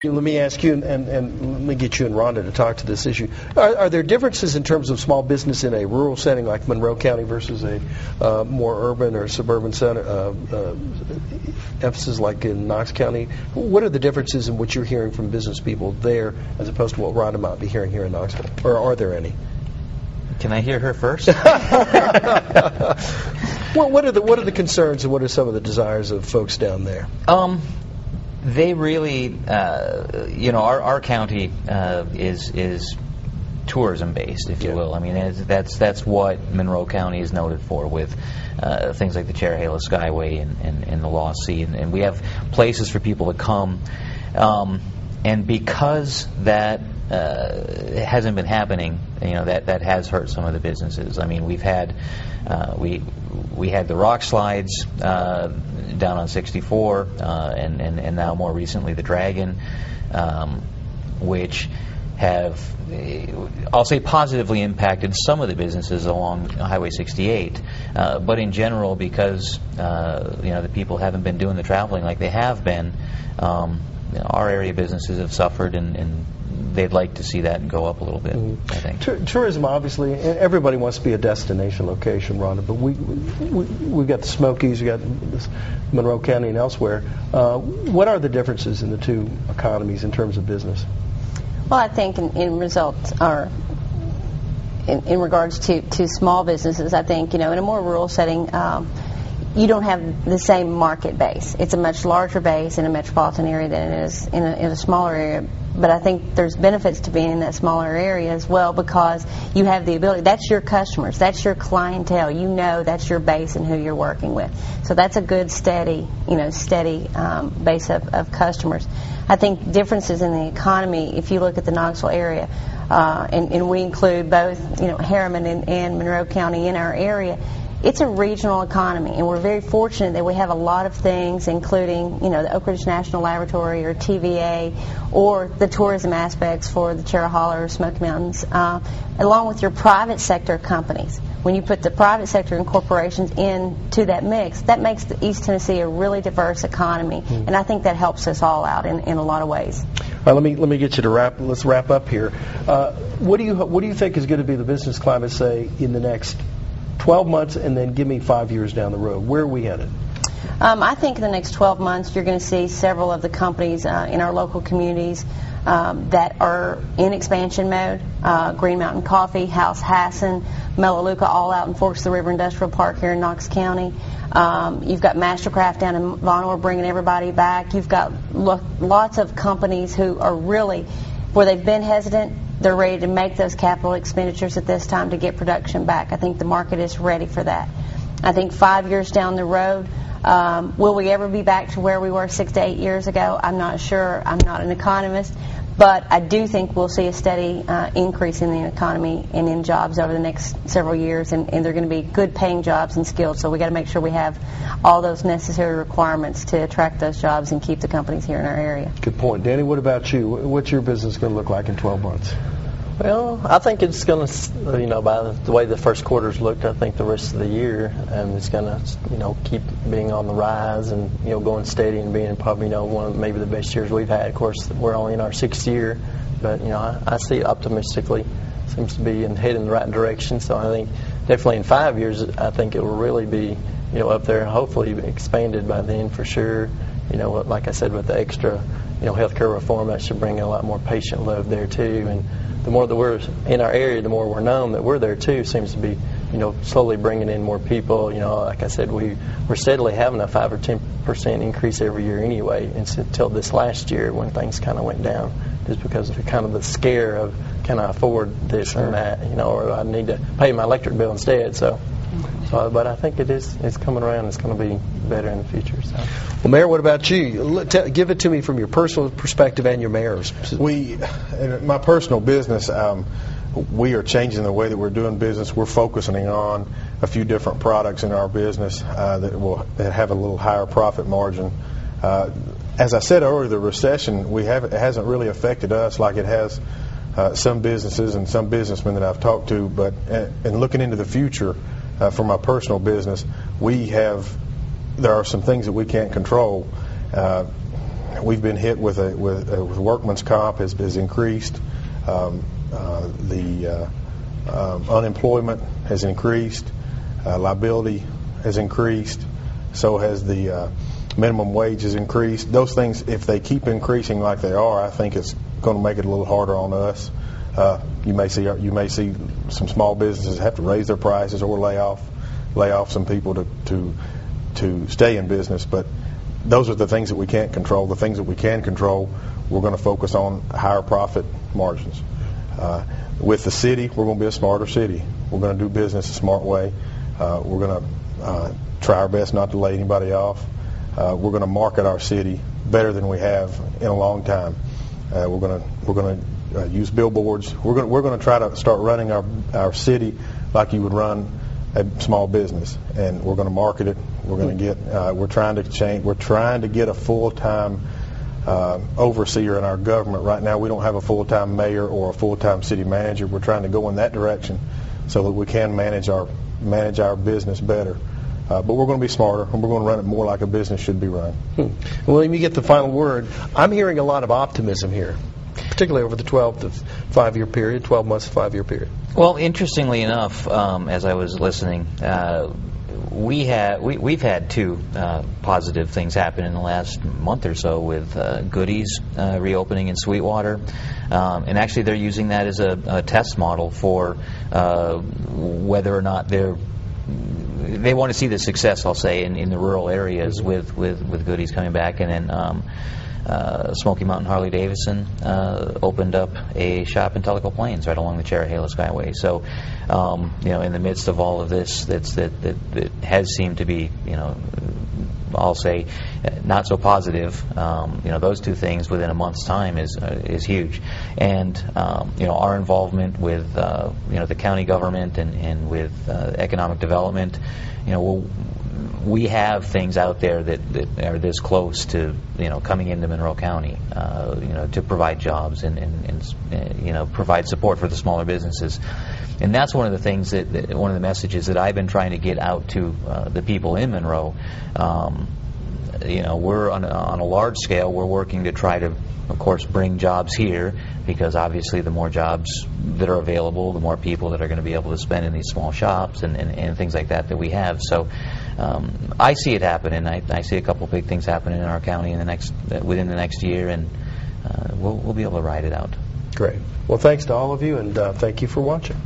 Let me ask you, and let me get you and Rhonda to talk to this issue. Are there differences in terms of small business in a rural setting like Monroe County versus a more urban or suburban center, emphasis like in Knox County? What are the differences in what you're hearing from business people there as opposed to what Rhonda might be hearing here in Knoxville? Or are there any? Can I hear her first? Well, what are the concerns and what are some of the desires of folks down there? They really, our county is tourism based, if you will. I mean, that's what Monroe County is noted for, with things like the Cherryhala Skyway and the Lost Sea, and we have places for people to come. And because that hasn't been happening, that has hurt some of the businesses. I mean, we've had we had the rock slides down on 64, and now more recently the Dragon, which have, I'll say, positively impacted some of the businesses along Highway 68. But in general, because the people haven't been doing the traveling like they have been, our area businesses have suffered, and they'd like to see that go up a little bit, I think. Tourism, obviously, everybody wants to be a destination location, Rhonda, but we've got the Smokies, we've got Monroe County and elsewhere. What are the differences in the two economies in terms of business? Well, I think in results are in regards to small businesses, I think, in a more rural setting, you don't have the same market base. It's a much larger base in a metropolitan area than it is in a smaller area. But I think there's benefits to being in that smaller area as well, because you have the ability. That's your customers. That's your clientele. That's your base and who you're working with. So that's a good, steady base of customers. I think differences in the economy, if you look at the Knoxville area, and we include both, Harriman and Monroe County in our area, it's a regional economy, and we're very fortunate that we have a lot of things, including, the Oak Ridge National Laboratory or TVA, or the tourism aspects for the Cherryhala or Smoky Mountains, along with your private sector companies. When you put the private sector and corporations into that makes the East Tennessee a really diverse economy, and I think that helps us all out in a lot of ways. All right, let me get you to let's wrap up here. What do you think is going to be the business climate, say, in the next 12 months, and then give me 5 years down the road? Where are we headed? I think in the next 12 months you're going to see several of the companies in our local communities that are in expansion mode. Green Mountain Coffee, House Hassan, Melaleuca, all out in Forks of the River Industrial Park here in Knox County. You've got Mastercraft down in Vonore bringing everybody back. You've got lots of companies who are really, where they've been hesitant, they're ready to make those capital expenditures at this time to get production back. I think the market is ready for that. I think 5 years down the road, will we ever be back to where we were 6 to 8 years ago? I'm not sure. I'm not an economist. But I do think we'll see a steady increase in the economy and in jobs over the next several years, and they're going to be good paying jobs and skilled. So we got to make sure we have all those necessary requirements to attract those jobs and keep the companies here in our area. Good point. Danny, what about you? What's your business going to look like in 12 months? Well, I think it's going to, by the way the first quarter's looked, I think the rest of the year it's going to, keep being on the rise and, going steady and being probably, one of maybe the best years we've had. Of course, we're only in our 6th year, but, I see it optimistically. Seems to be heading in the right direction. So I think definitely in 5 years, I think it will really be, up there and hopefully expanded by then for sure. Like I said, with the extra, healthcare reform, that should bring in a lot more patient load there too. And the more that we're in our area, the more we're known that we're there too. Seems to be, slowly bringing in more people. Like I said, we're steadily having a 5 or 10% increase every year anyway, until this last year when things kind of went down, just because of kind of the scare of, can I afford this and that, or I need to pay my electric bill instead. So, but I think it's coming around. It's going to be better in the future. So. Well, Mayor, what about you? Give it to me from your personal perspective and your mayor's. In my personal business, we are changing the way that we're doing business. We're focusing on a few different products in our business that have a little higher profit margin. As I said earlier, the recession it hasn't really affected us like it has some businesses and some businessmen that I've talked to. But in looking into the future, for my personal business, there are some things that we can't control. we've been hit with workman's comp has increased. The unemployment has increased. Liability has increased. So has the minimum wage has increased. Those things, if they keep increasing like they are, I think it's going to make it a little harder on us. You may see some small businesses have to raise their prices or lay off some people to stay in business. But those are the things that we can't control. The things that we can control, we're going to focus on higher profit margins. With the city, we're going to be a smarter city. We're going to do business a smart way. We're going to try our best not to lay anybody off. We're going to market our city better than we have in a long time. We're going to use billboards. We're going to try to start running our city like you would run a small business, and we're going to market it. We're trying to get a full-time overseer in our government. Right now, we don't have a full-time mayor or a full-time city manager. We're trying to go in that direction so that we can manage our business better. But we're going to be smarter, and we're going to run it more like a business should be run. William, you get the final word. I'm hearing a lot of optimism here, particularly over the 12 to 5-year period, 12 months to 5-year period. Well, interestingly enough, as I was listening, we've had two positive things happen in the last month or so with Goody's reopening in Sweetwater, and actually they're using that as a test model for whether or not they want to see the success, I'll say, in the rural areas with Goody's coming back, and then Smoky Mountain Harley Davidson opened up a shop in Tellico Plains right along the Cherahela Skyway. So, in the midst of all of this, that has seemed to be, I'll say, not so positive. Those two things within a month's time is huge, and our involvement with the county government and with economic development, we have things out there that are this close to coming into Monroe County, to provide jobs and provide support for the smaller businesses. And that's one of the things one of the messages that I've been trying to get out to the people in Monroe. We're on a large scale. We're working to try to, of course, bring jobs here, because obviously the more jobs that are available, the more people that are going to be able to spend in these small shops and things like that we have. So I see it happening. I see a couple of big things happening in our county within the next year, and we'll be able to ride it out. Great. Well, thanks to all of you, and thank you for watching.